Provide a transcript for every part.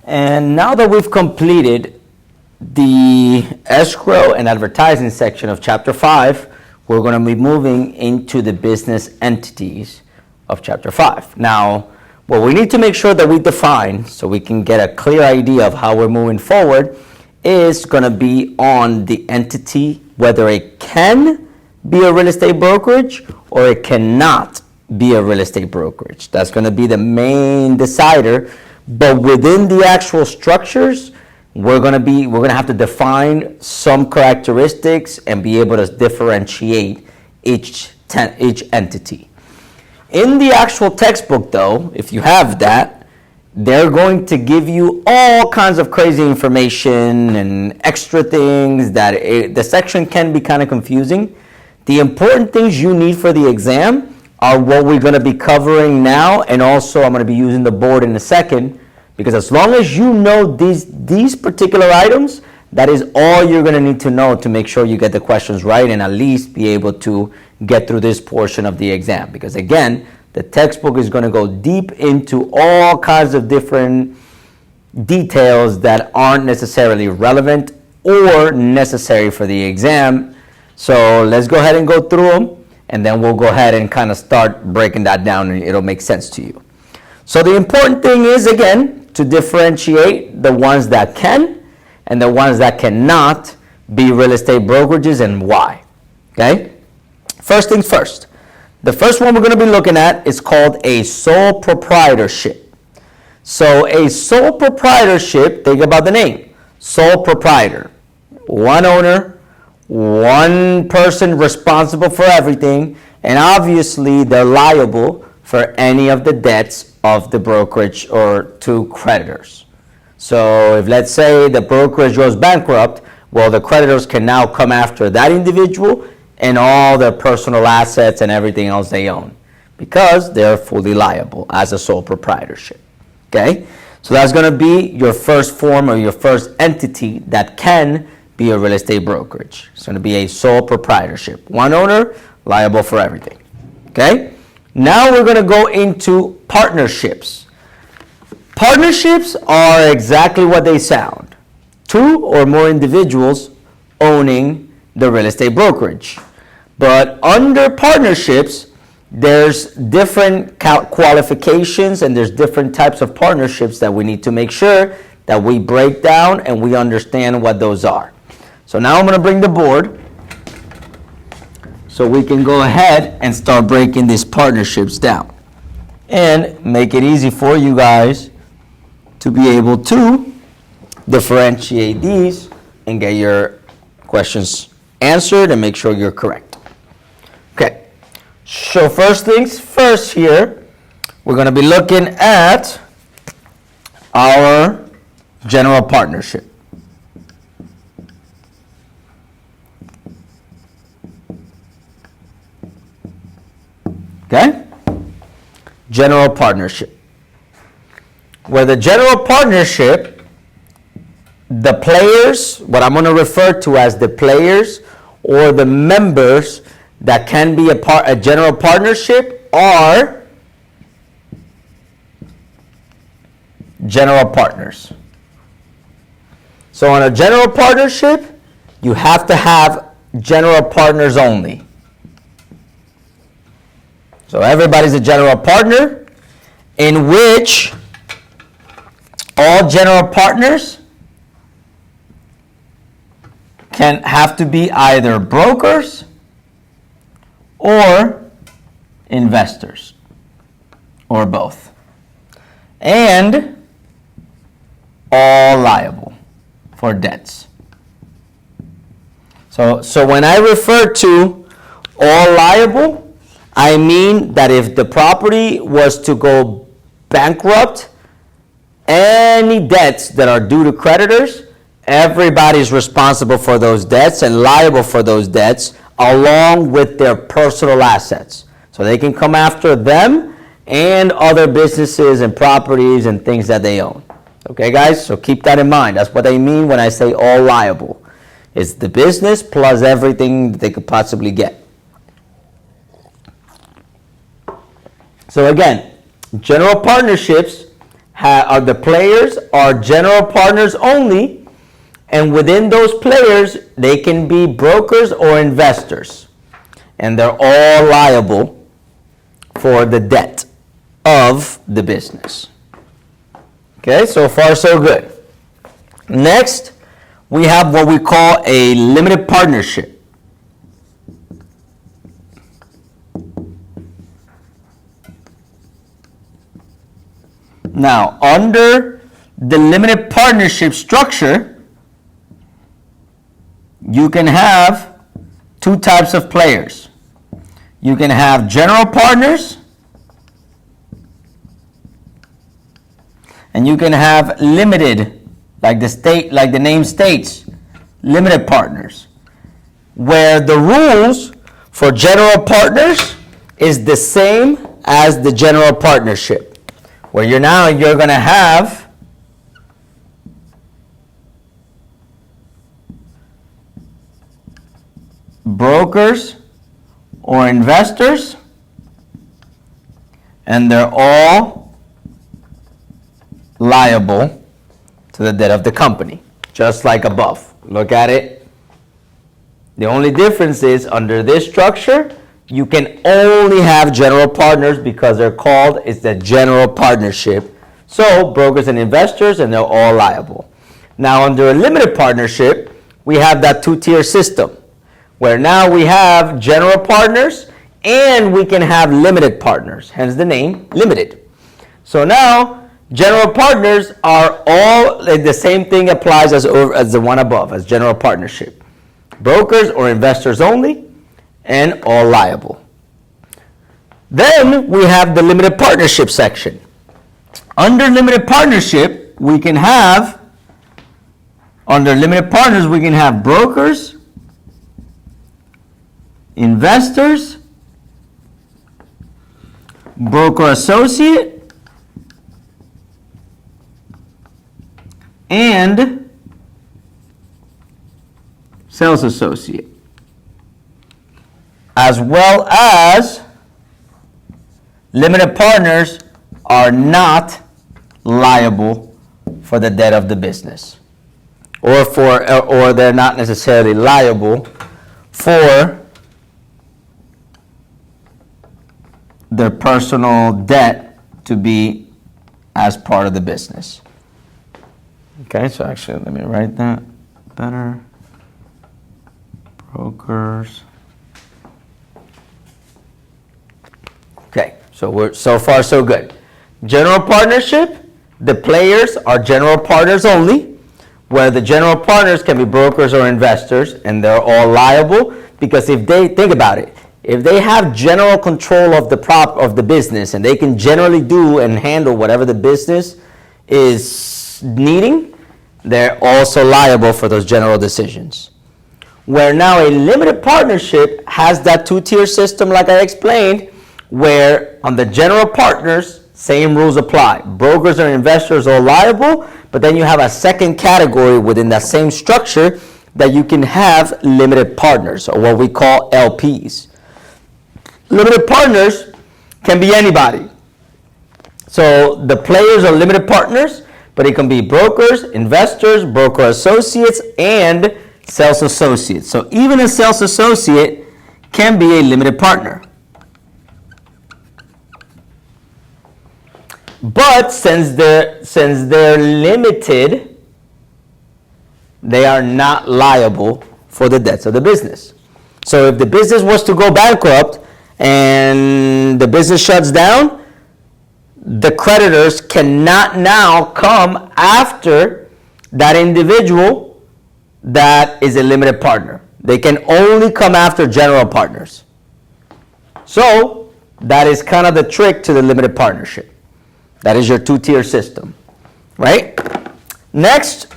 And now that we've completed the escrow and advertising section of Chapter 5, we're going to be moving into the business entities of Chapter 5. Now, what we need to make sure that we define so we can get a clear idea of how we're moving forward is going to be on the entity, whether it can be a real estate brokerage or it cannot be a real estate brokerage. That's going to be the main decider. But within the actual structures, we're going to have to define some characteristics and be able to differentiate each entity. In the actual textbook, though, if you have that, they're going to give you all kinds of crazy information and extra things that the section can be kind of confusing. The important things you need for the exam are what we're going to be covering now, and also I'm going to be using the board in a second, because as long as you know these particular items, that is all you're going to need to know to make sure you get the questions right and at least be able to get through this portion of the exam. Because again, the textbook is going to go deep into all kinds of different details that aren't necessarily relevant or necessary for the exam. So let's go ahead and go through them, and then we'll go ahead and kind of start breaking that down, and it'll make sense to you. So the important thing is, again, to differentiate the ones that can and the ones that cannot be real estate brokerages and why. Okay? First things first. The first one we're going to be looking at is called a sole proprietorship. So a sole proprietorship, think about the name, sole proprietor. One owner, one person responsible for everything, and obviously they're liable for any of the debts of the brokerage or to creditors. So if, let's say, the brokerage goes bankrupt, well, the creditors can now come after that individual and all their personal assets and everything else they own, because they're fully liable as a sole proprietorship. Okay? So that's going to be your first form or your first entity that can be a real estate brokerage. It's going to be a sole proprietorship. One owner, liable for everything. Okay? Now we're going to go into partnerships. Partnerships are exactly what they sound. Two or more individuals owning the real estate brokerage. But under partnerships, there's different qualifications and there's different types of partnerships that we need to make sure that we break down and we understand what those are. So now I'm going to bring the board so we can go ahead and start breaking these partnerships down and make it easy for you guys to be able to differentiate these and get your questions answered and make sure you're correct. Okay, so first things first here, we're going to be looking at our general partnership. Okay? General partnership. Where the general partnership, the players, what I'm going to refer to as the players or the members that can be a general partnership are general partners. So on a general partnership, you have to have general partners only. So everybody's a general partner, in which all general partners can have to be either brokers or investors, or both, and all liable for debts. So when I refer to all liable, I mean that if the property was to go bankrupt, any debts that are due to creditors, everybody's responsible for those debts and liable for those debts along with their personal assets. So they can come after them and other businesses and properties and things that they own. Okay, guys? So keep that in mind. That's what I mean when I say all liable. It's the business plus everything that they could possibly get. So again, general partnerships the players are general partners only, and within those players, they can be brokers or investors, and they're all liable for the debt of the business. Okay, so far so good. Next, we have what we call a limited partnership. Now, under the limited partnership structure, you can have two types of players. You can have general partners, and you can have limited, like the name states, limited partners, where the rules for general partners is the same as the general partnership, where you're going to have brokers or investors, and they're all liable to the debt of the company, just like above. Look at it. The only difference is under this structure, you can only have general partners because it's the general partnership. So brokers and investors, and they're all liable. Now under a limited partnership, we have that two-tier system where now we have general partners and we can have limited partners, hence the name limited. So now general partners are all, like the same thing applies as the one above, as general partnership. Brokers or investors only, and all liable. Then we have the limited partnership section. Under limited partnership, under limited partners, we can have brokers, investors, broker associate, and sales associate, as well as limited partners are not liable for the debt of the business, or they're not necessarily liable for their personal debt to be as part of the business. Okay, so actually, let me write that better. Brokers. Okay, so so far so good. General partnership, the players are general partners only, where the general partners can be brokers or investors, and they're all liable because if they think about it, if they have general control of the business and they can generally do and handle whatever the business is needing, they're also liable for those general decisions. Where now a limited partnership has that two-tier system like I explained, where on the general partners, same rules apply. Brokers or investors are liable, but then you have a second category within that same structure that you can have limited partners, or what we call LPs. Limited partners can be anybody. So the players are limited partners, but it can be brokers, investors, broker associates, and sales associates. So even a sales associate can be a limited partner. But since they're limited, they are not liable for the debts of the business. So if the business was to go bankrupt and the business shuts down, the creditors cannot now come after that individual that is a limited partner. They can only come after general partners. So that is kind of the trick to the limited partnership. That is your two-tier system, right? Next,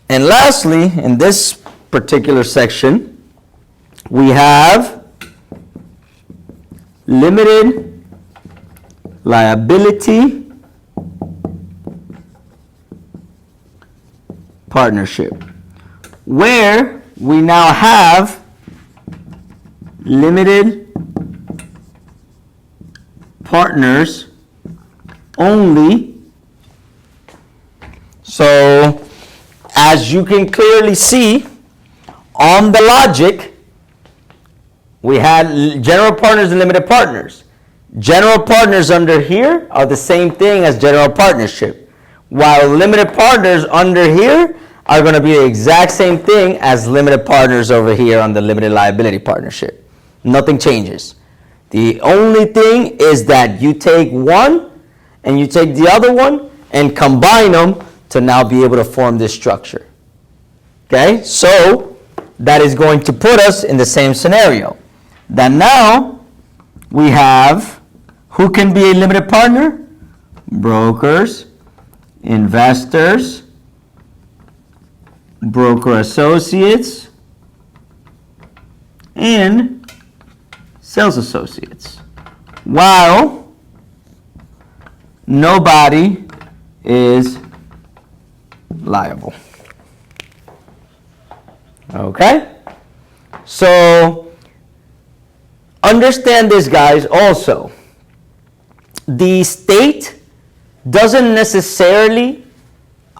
and lastly, in this particular section, we have limited liability partnership, where we now have limited partners only So as you can clearly see on the logic, we had general partners and limited partners. General partners under here are the same thing as general partnership, while limited partners under here are going to be the exact same thing as limited partners over here on the limited liability partnership. Nothing changes. The only thing is that you take one and you take the other one and combine them to now be able to form this structure. Okay, so that is going to put us in the same scenario. Then now we have who can be a limited partner? Brokers, investors, broker associates, and sales associates. While nobody is liable. Okay? So understand this, guys, also. The state doesn't necessarily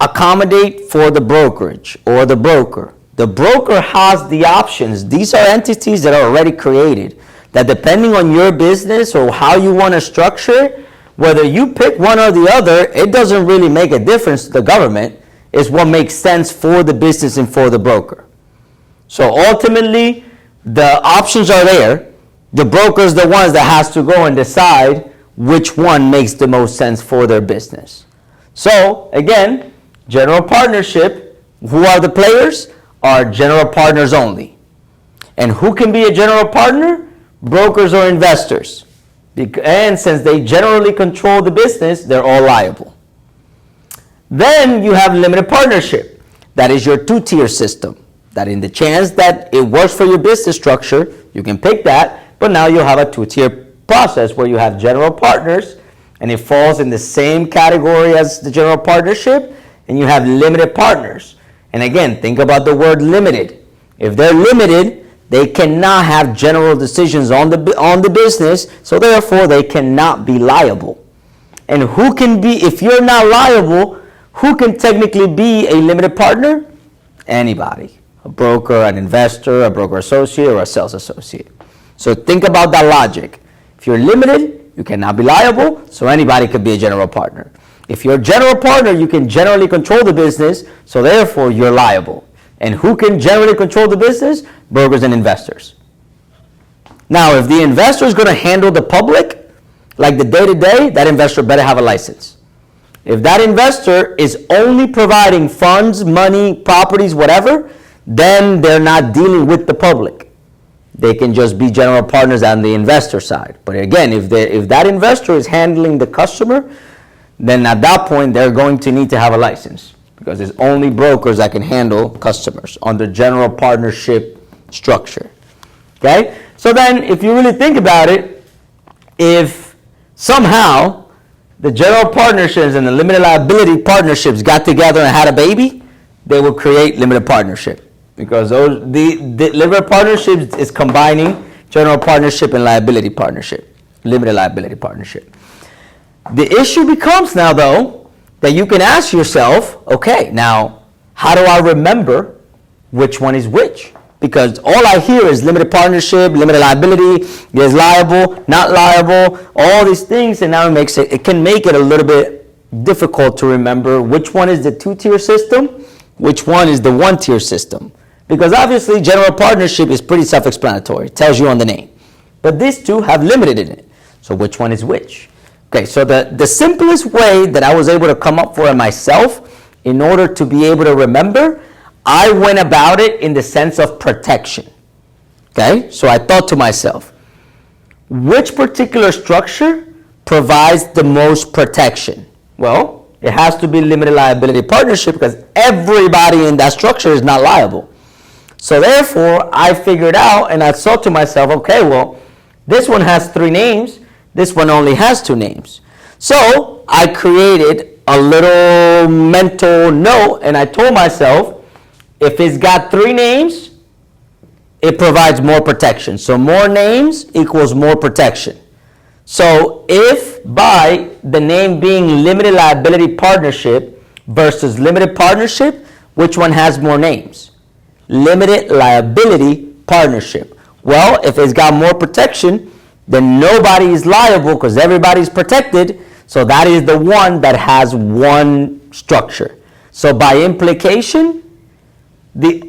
accommodate for the brokerage or the broker. The broker has the options. These are entities that are already created, that depending on your business or how you want to structure it, whether you pick one or the other, it doesn't really make a difference to the government. It's what makes sense for the business and for the broker. So ultimately, the options are there. The broker is the ones that has to go and decide which one makes the most sense for their business. So again, general partnership, who are the players? Are general partners only. And who can be a general partner? Brokers or investors. And since they generally control the business, they're all liable. Then you have limited partnership. That is your two-tier system. That in the chance that it works for your business structure, you can pick that, but now you'll have a two-tier process where you have general partners, and it falls in the same category as the general partnership, and you have limited partners. And again, think about the word limited. If they're limited, they cannot have general decisions on the business, so therefore they cannot be liable. And who can be, if you're not liable, who can technically be a limited partner? Anybody. A broker, an investor, a broker associate, or a sales associate. So think about that logic. If you're limited, you cannot be liable, so anybody could be a general partner. If you're a general partner, you can generally control the business, so therefore you're liable. And who can generally control the business? Brokers and investors. Now, if the investor is going to handle the public, like the day-to-day, that investor better have a license. If that investor is only providing funds, money, properties, whatever, then they're not dealing with the public. They can just be general partners on the investor side. But again, if that investor is handling the customer, then at that point, they're going to need to have a license, because there's only brokers that can handle customers under general partnership structure. Okay? So then, if you really think about it, if somehow the general partnerships and the limited liability partnerships got together and had a baby, they will create limited partnership. Because the limited partnership is combining general partnership and liability partnership, limited liability partnership. The issue becomes now, though, that you can ask yourself, okay, now, how do I remember which one is which? Because all I hear is limited partnership, limited liability, is liable, not liable, all these things, and now it can make it a little bit difficult to remember which one is the two-tier system, which one is the one-tier system. Because obviously, general partnership is pretty self-explanatory. It tells you on the name. But these two have limited in it. So which one is which? Okay, so the simplest way that I was able to come up for it myself in order to be able to remember, I went about it in the sense of protection. Okay, so I thought to myself, which particular structure provides the most protection? Well, it has to be limited liability partnership because everybody in that structure is not liable. So therefore, I figured out and I thought to myself, okay, well, this one has 3 names. This one only has 2 names. So I created a little mental note and I told myself, if it's got 3 names, it provides more protection. So more names equals more protection. So if by the name being limited liability partnership, versus limited partnership, which one has more names? Limited liability partnership. Well, if it's got more protection, then nobody is liable because everybody's protected. So that is the one that has one structure. So by implication, the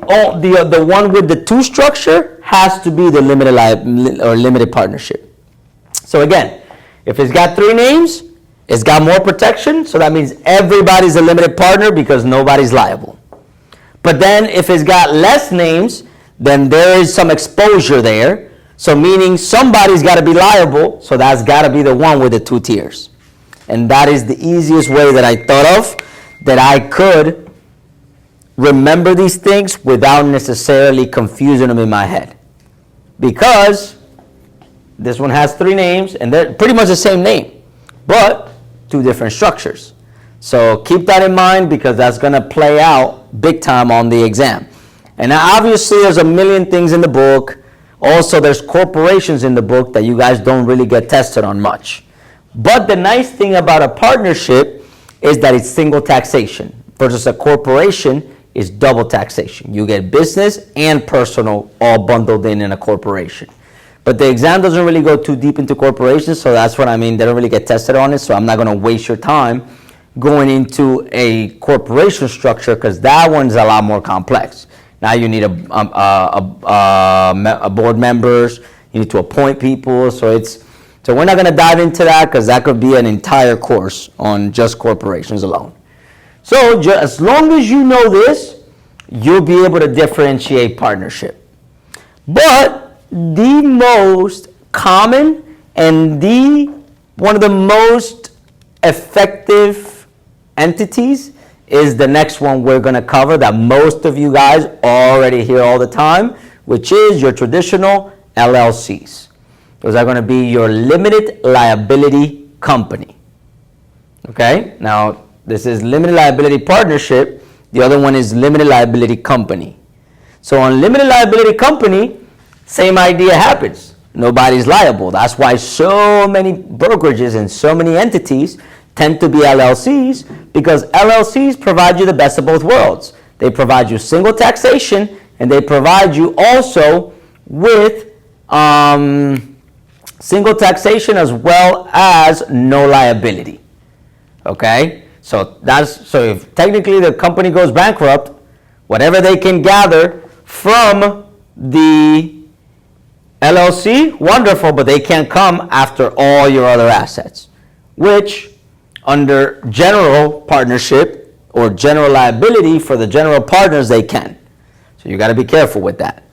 one with the two structure has to be the limited partnership. So again, if it's got three names, it's got more protection. So that means everybody's a limited partner because nobody's liable. But then if it's got less names, then there is some exposure there. So meaning somebody's got to be liable. So that's got to be the one with the two tiers. And that is the easiest way that I thought of that I could remember these things without necessarily confusing them in my head. Because this one has three names and they're pretty much the same name, but two different structures. So keep that in mind because that's going to play out big time on the exam. And obviously there's a million things in the book. Also there's corporations in the book that you guys don't really get tested on much. But the nice thing about a partnership is that it's single taxation versus a corporation is double taxation. You get business and personal all bundled in a corporation. But the exam doesn't really go too deep into corporations, so that's what I mean. They don't really get tested on it, so I'm not going to waste your time going into a corporation structure because that one's a lot more complex. Now you need a board members, you need to appoint people, so we're not going to dive into that because that could be an entire course on just corporations alone. So as long as you know this, you'll be able to differentiate partnership. But the most common and one of the most effective entities is the next one we're going to cover that most of you guys already hear all the time, which is your traditional LLCs. Those are going to be your limited liability company. Okay? Now, this is limited liability partnership. The other one is limited liability company. So on limited liability company, same idea happens. Nobody's liable. That's why so many brokerages and so many entities tend to be LLCs because LLCs provide you the best of both worlds. They provide you single taxation and they provide you also with single taxation as well as no liability. Okay? So if technically the company goes bankrupt, whatever they can gather from the LLC, wonderful, but they can't come after all your other assets, which under general partnership or general liability for the general partners, they can. So you got to be careful with that.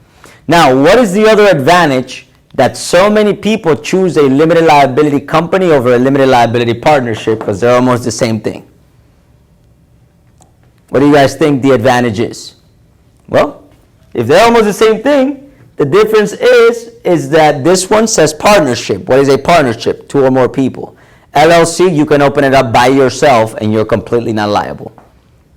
Now, what is the other advantage that so many people choose a limited liability company over a limited liability partnership because they're almost the same thing? What do you guys think the advantage is? Well, if they're almost the same thing, the difference is that this one says partnership. What is a partnership? Two or more people. LLC, you can open it up by yourself and you're completely not liable.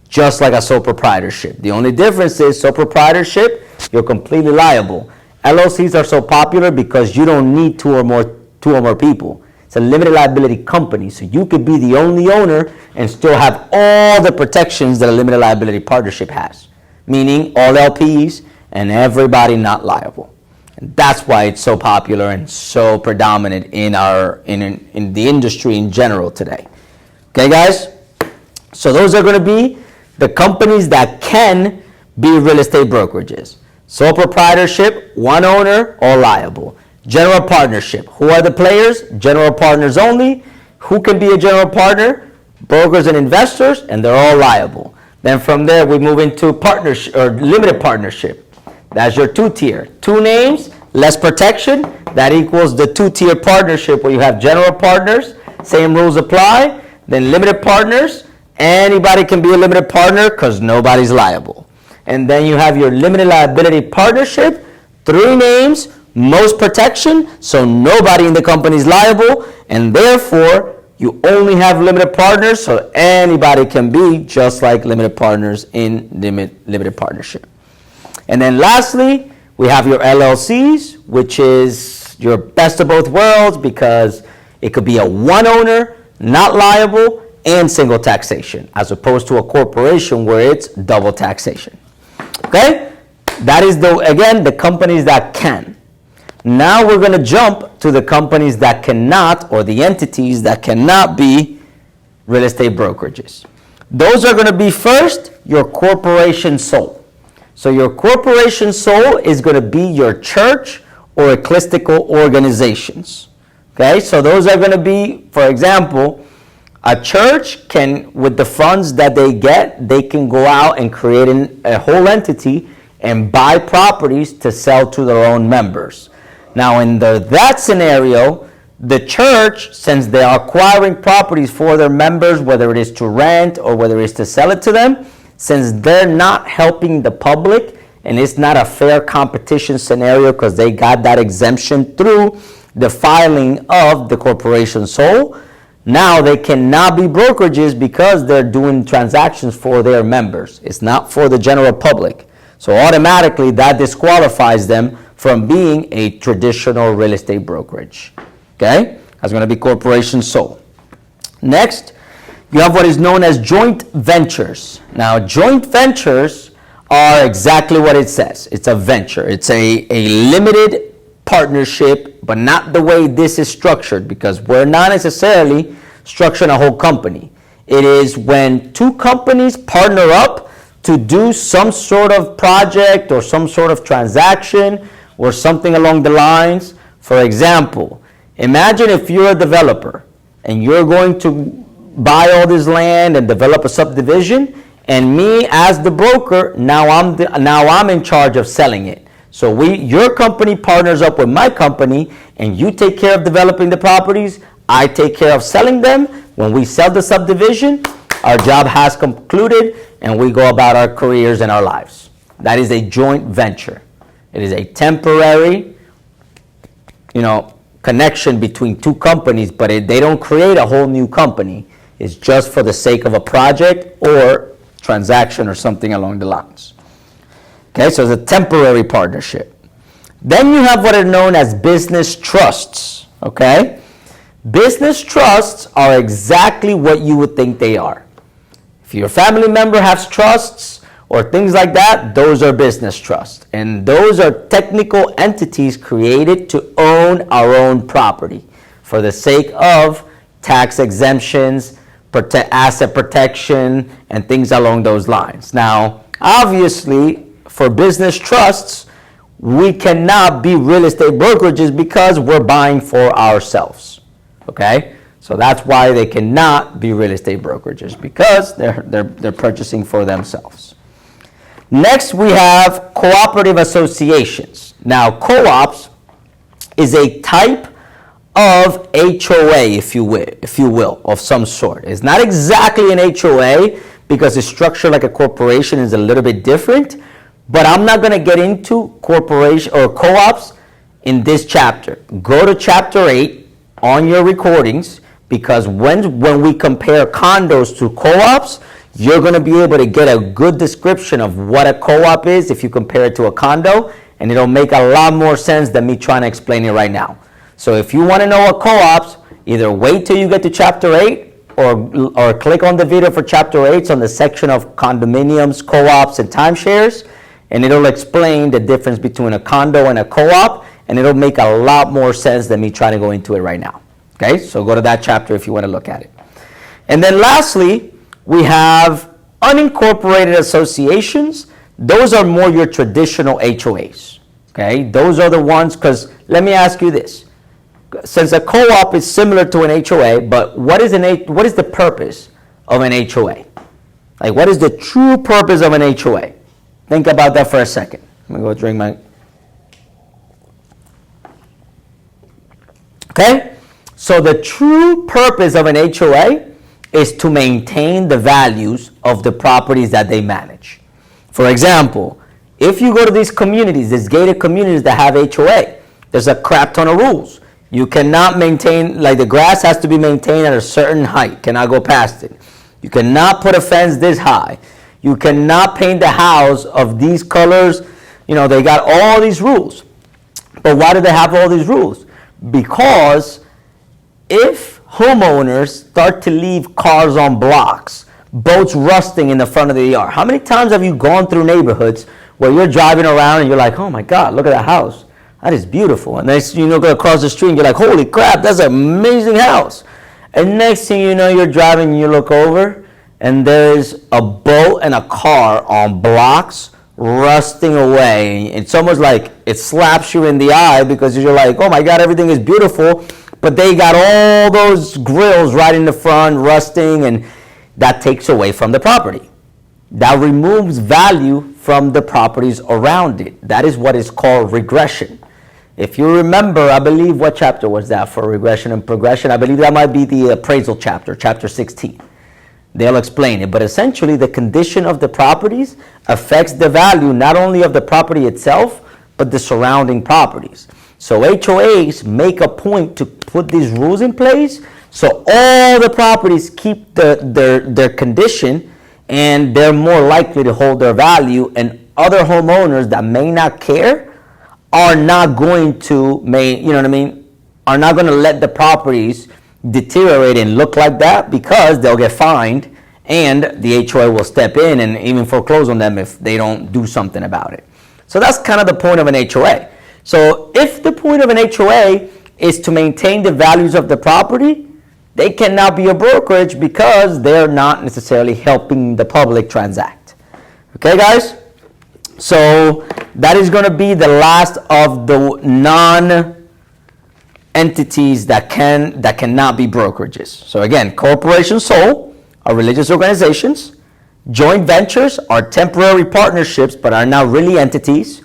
Just like a sole proprietorship. The only difference is sole proprietorship, you're completely liable. LLCs are so popular because you don't need two or more people. It's a limited liability company, so you could be the only owner and still have all the protections that a limited liability partnership has. Meaning all LPs and everybody not liable. And that's why it's so popular and so predominant in the industry in general today. Okay, guys? So those are going to be the companies that can be real estate brokerages. Sole proprietorship, one owner, all liable. General partnership. Who are the players? General partners only. Who can be a general partner? Brokers and investors, and they're all liable. Then from there we move into partnership or limited partnership. That's your two-tier. Two names, less protection. That equals the two-tier partnership where you have general partners, same rules apply. Then limited partners, anybody can be a limited partner because nobody's liable. And then you have your limited liability partnership, three names, most protection, so nobody in the company is liable, and therefore you only have limited partners, so anybody can be just like limited partners in limited partnership. And then lastly, we have your LLCs, which is your best of both worlds because it could be a one owner, not liable, and single taxation, as opposed to a corporation where it's double taxation. Okay? That is, again, the companies that can. Now we're going to jump to the companies that cannot, or the entities that cannot be real estate brokerages. Those are going to be, first, your corporation sole. So your corporation sole is going to be your church or ecclesiastical organizations. Okay, so those are going to be, for example, a church can, with the funds that they get, they can go out and create a whole entity and buy properties to sell to their own members. Now, in that scenario, the church, since they are acquiring properties for their members, whether it is to rent or whether it is to sell it to them, since they're not helping the public and it's not a fair competition scenario because they got that exemption through the filing of the corporation sole, now they cannot be brokerages because they're doing transactions for their members. It's not for the general public. So automatically that disqualifies them from being a traditional real estate brokerage. Okay? That's going to be corporation sole. Next, you have what is known as joint ventures. Now, joint ventures are exactly what it says. It's a venture. It's a limited partnership, but not the way this is structured, because we're not necessarily structuring a whole company. It is when two companies partner up to do some sort of project or some sort of transaction or something along the lines. For example, imagine if you're a developer and you're going to buy all this land and develop a subdivision, and me as the broker, now I'm in charge of selling it. So your company partners up with my company, and you take care of developing the properties, I take care of selling them. When we sell the subdivision, our job has concluded and we go about our careers and our lives. That is a joint venture. It is a temporary, connection between two companies, but they don't create a whole new company. It's just for the sake of a project or transaction or something along the lines. Okay, so it's a temporary partnership. Then you have what are known as business trusts. Okay? Business trusts are exactly what you would think they are. If your family member has trusts or things like that, those are business trusts. And those are technical entities created to own our own property for the sake of tax exemptions, asset protection, and things along those lines. Now, obviously, for business trusts, we cannot be real estate brokerages because we're buying for ourselves. Okay? So that's why they cannot be real estate brokerages, because they're purchasing for themselves. Next, we have cooperative associations. Now, co-ops is a type of HOA, if you will, of some sort. It's not exactly an HOA because it's structured like a corporation, is a little bit different, but I'm not going to get into corporation or co-ops in this chapter. Go to chapter 8 on your recordings, because when we compare condos to co-ops, you're going to be able to get a good description of what a co-op is if you compare it to a condo, and it'll make a lot more sense than me trying to explain it right now. So if you want to know what co-ops, either wait till you get to chapter 8 or click on the video for chapter 8. It's on the section of condominiums, co-ops, and timeshares, and it'll explain the difference between a condo and a co-op, and it'll make a lot more sense than me trying to go into it right now. Okay, so go to that chapter if you want to look at it. And then lastly, we have unincorporated associations. Those are more your traditional HOAs. Okay, those are the ones, because let me ask you this. Since a co-op is similar to an HOA, but what is the purpose of an HOA? Like, what is the true purpose of an HOA? Think about that for a second. Let me go drink my... Okay? So the true purpose of an HOA is to maintain the values of the properties that they manage. For example, if you go to these communities, these gated communities that have HOA, there's a crap ton of rules. You cannot maintain, like the grass has to be maintained at a certain height, cannot go past it. You cannot put a fence this high. You cannot paint the house of these colors. They got all these rules. But why do they have all these rules? Because if homeowners start to leave cars on blocks, boats rusting in the front of the yard. How many times have you gone through neighborhoods where you're driving around and you're like, oh my God, look at that house. That is beautiful. And then you look across the street and you're like, holy crap, that's an amazing house. And next thing you know, you're driving and you look over and there's a boat and a car on blocks rusting away. It's almost like it slaps you in the eye because you're like, oh my God, everything is beautiful. But they got all those grills right in the front rusting, and that takes away from the property. That removes value from the properties around it. That is what is called regression. If you remember, I believe, what chapter was that for regression and progression? I believe that might be the appraisal chapter, chapter 16. They'll explain it. But essentially, the condition of the properties affects the value not only of the property itself, but the surrounding properties. So HOAs make a point to put these rules in place so all the properties keep their condition, and they're more likely to hold their value, and other homeowners that may not care are not going to, are not going to let the properties deteriorate and look like that, because they'll get fined and the HOA will step in and even foreclose on them if they don't do something about it. So that's kind of the point of an HOA. So if the point of an HOA is to maintain the values of the property, they cannot be a brokerage because they're not necessarily helping the public transact. Okay, guys? So that is going to be the last of the non-entities that cannot be brokerages. So again, corporation sole are religious organizations. Joint ventures are temporary partnerships but are not really entities.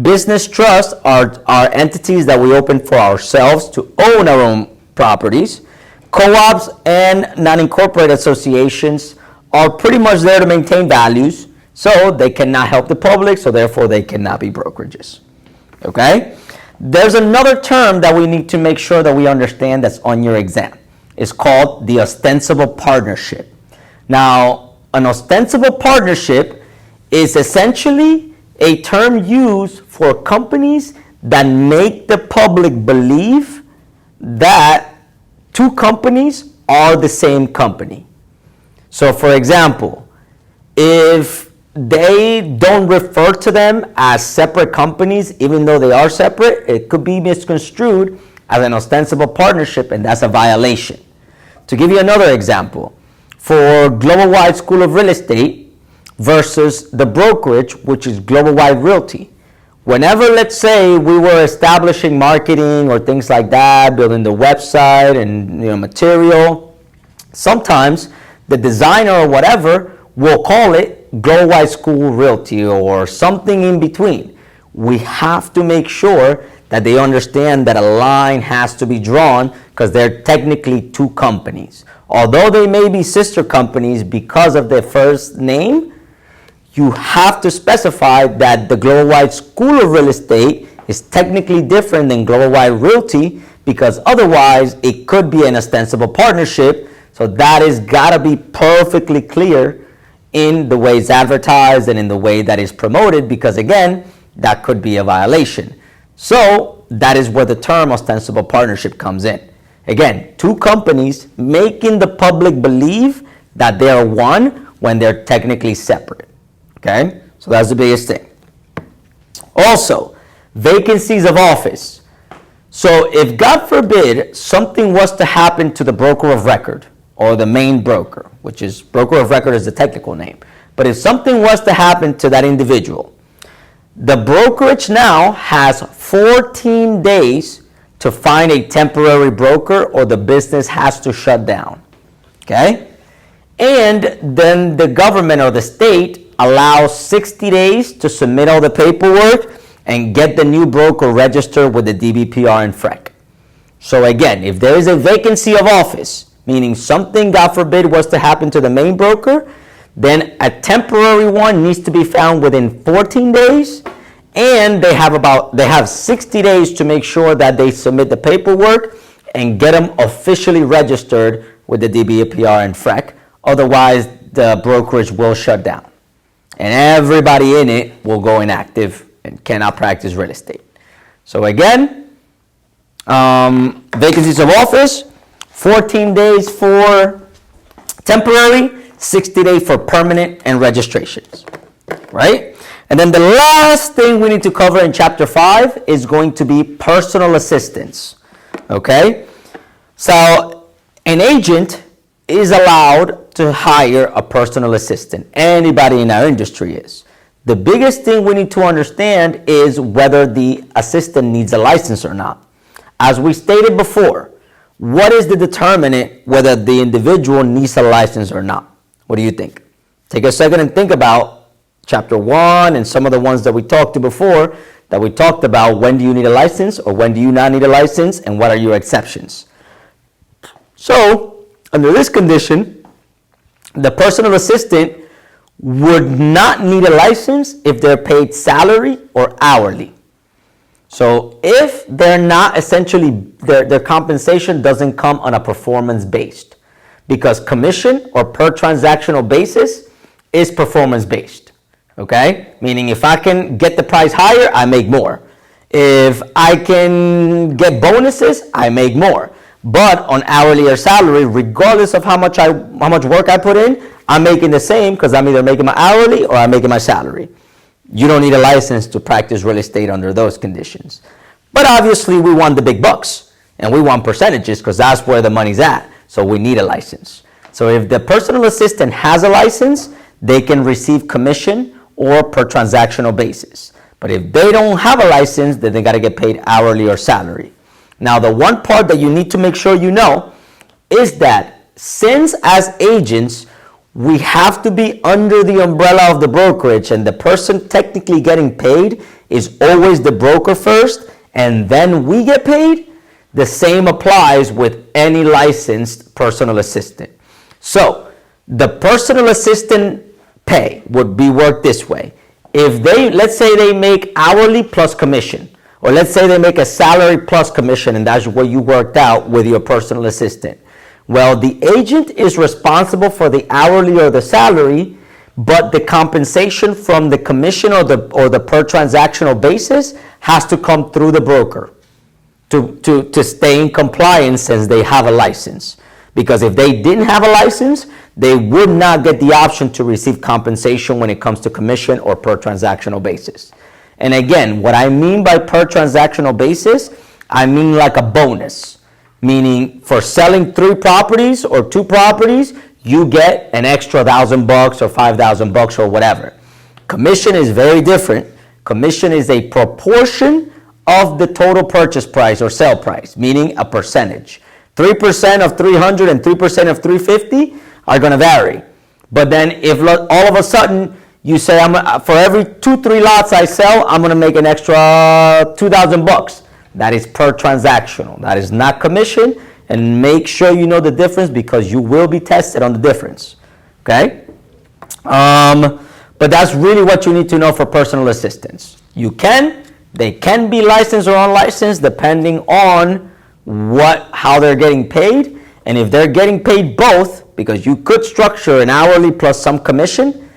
Business trusts are entities that we open for ourselves to own our own properties. Co-ops and non-incorporated associations are pretty much there to maintain values, so they cannot help the public, so therefore they cannot be brokerages. Okay? There's another term that we need to make sure that we understand that's on your exam. It's called the ostensible partnership. Now, an ostensible partnership is essentially a term used for companies that make the public believe that two companies are the same company. So for example, if they don't refer to them as separate companies, even though they are separate, it could be misconstrued as an ostensible partnership, and that's a violation. To give you another example, for Global Wide School of Real Estate versus the brokerage, which is Global Wide Realty. Whenever, let's say, we were establishing marketing or things like that, building the website and material, sometimes the designer or whatever will call it Global Wide School Realty or something in between. We have to make sure that they understand that a line has to be drawn because they're technically two companies. Although they may be sister companies because of their first name, you have to specify that the Global Wide School of Real Estate is technically different than Global Wide Realty, because otherwise it could be an ostensible partnership. So that is got to be perfectly clear in the way it's advertised and in the way that is promoted, because again, that could be a violation. So that is where the term ostensible partnership comes in. Again, two companies making the public believe that they are one when they're technically separate. Okay, so that's the biggest thing. Also, vacancies of office. So if, God forbid, something was to happen to the broker of record or the main broker, which is broker of record is the technical name, but if something was to happen to that individual, the brokerage now has 14 days to find a temporary broker or the business has to shut down. Okay? And then the government or the state allows 60 days to submit all the paperwork and get the new broker registered with the DBPR and FREC. So again, if there is a vacancy of office, meaning something, God forbid, was to happen to the main broker, then a temporary one needs to be found within 14 days, and they have 60 days to make sure that they submit the paperwork and get them officially registered with the DBPR and FREC. Otherwise, the brokerage will shut down, and everybody in it will go inactive and cannot practice real estate. So again, vacancies of office, 14 days for temporary, 60 days for permanent and registrations, right? And then the last thing we need to cover in chapter 5 is going to be personal assistance, okay? So an agent is allowed to hire a personal assistant. Anybody in our industry is. The biggest thing we need to understand is whether the assistant needs a license or not. As we stated before, what is the determinant whether the individual needs a license or not? What do you think? Take a second and think about chapter 1 and some of the ones that we talked to before, that we talked about when do you need a license or when do you not need a license and what are your exceptions. So, under this condition, the personal assistant would not need a license if they're paid salary or hourly. So if they're not essentially, their compensation doesn't come on a performance based, because commission or per transactional basis is performance based, okay? Meaning if I can get the price higher, I make more. If I can get bonuses, I make more. But on hourly or salary, regardless of how much work I put in, I'm making the same because I'm either making my hourly or I'm making my salary. You don't need a license to practice real estate under those conditions. But obviously we want the big bucks and we want percentages because that's where the money's at. So we need a license. So if the personal assistant has a license, they can receive commission or per transactional basis. But if they don't have a license, then they got to get paid hourly or salary. Now, the one part that you need to make sure you know is that since as agents, we have to be under the umbrella of the brokerage and the person technically getting paid is always the broker first and then we get paid, the same applies with any licensed personal assistant. So, the personal assistant pay would be worked this way. If they, let's say they make hourly plus commission, or let's say they make a salary plus commission, and that's what you worked out with your personal assistant. Well, the agent is responsible for the hourly or the salary, but the compensation from the commission or the per transactional basis has to come through the broker to stay in compliance since they have a license. Because if they didn't have a license, they would not get the option to receive compensation when it comes to commission or per transactional basis. And again, what I mean by per transactional basis, I mean like a bonus. Meaning for selling 3 properties or 2 properties, you get an extra $1,000 or $5,000 or whatever. Commission is very different. Commission is a proportion of the total purchase price or sale price, meaning a percentage. 3% of 300 and 3% of 350 are going to vary. But then if all of a sudden you say, for every 2-3 lots I sell, I'm going to make an extra $2,000. That is per transactional. That is not commission. And make sure you know the difference because you will be tested on the difference. Okay? But that's really what you need to know for personal assistants. They can be licensed or unlicensed depending on how they're getting paid. And if they're getting paid both, because you could structure an hourly plus some commission,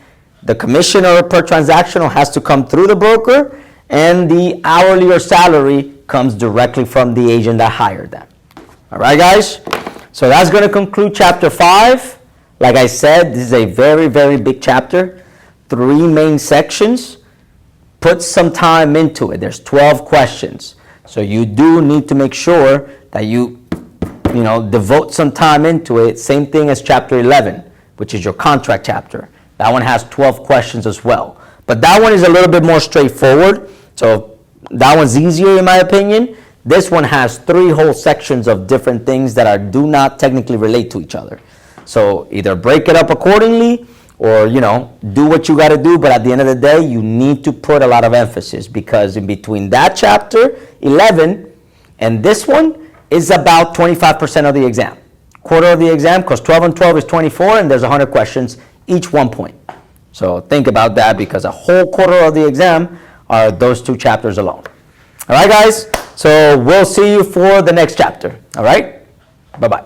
the commission or per transactional has to come through the broker, and the hourly or salary comes directly from the agent that hired them. All right, guys? So that's going to conclude chapter 5. Like I said, this is a very, very big chapter. 3 main sections. Put some time into it. There's 12 questions. So you do need to make sure that you devote some time into it. Same thing as chapter 11, which is your contract chapter. That one has 12 questions as well. But that one is a little bit more straightforward. So that one's easier in my opinion. This one has 3 whole sections of different things that do not technically relate to each other. So either break it up accordingly or, do what you got to do. But at the end of the day, you need to put a lot of emphasis because in between that chapter 11 and this one is about 25% of the exam. Quarter of the exam, because 12 and 12 is 24 and there's 100 questions. Each 1 point. So think about that because a whole quarter of the exam are those 2 chapters alone. All right, guys? So we'll see you for the next chapter. All right? Bye-bye.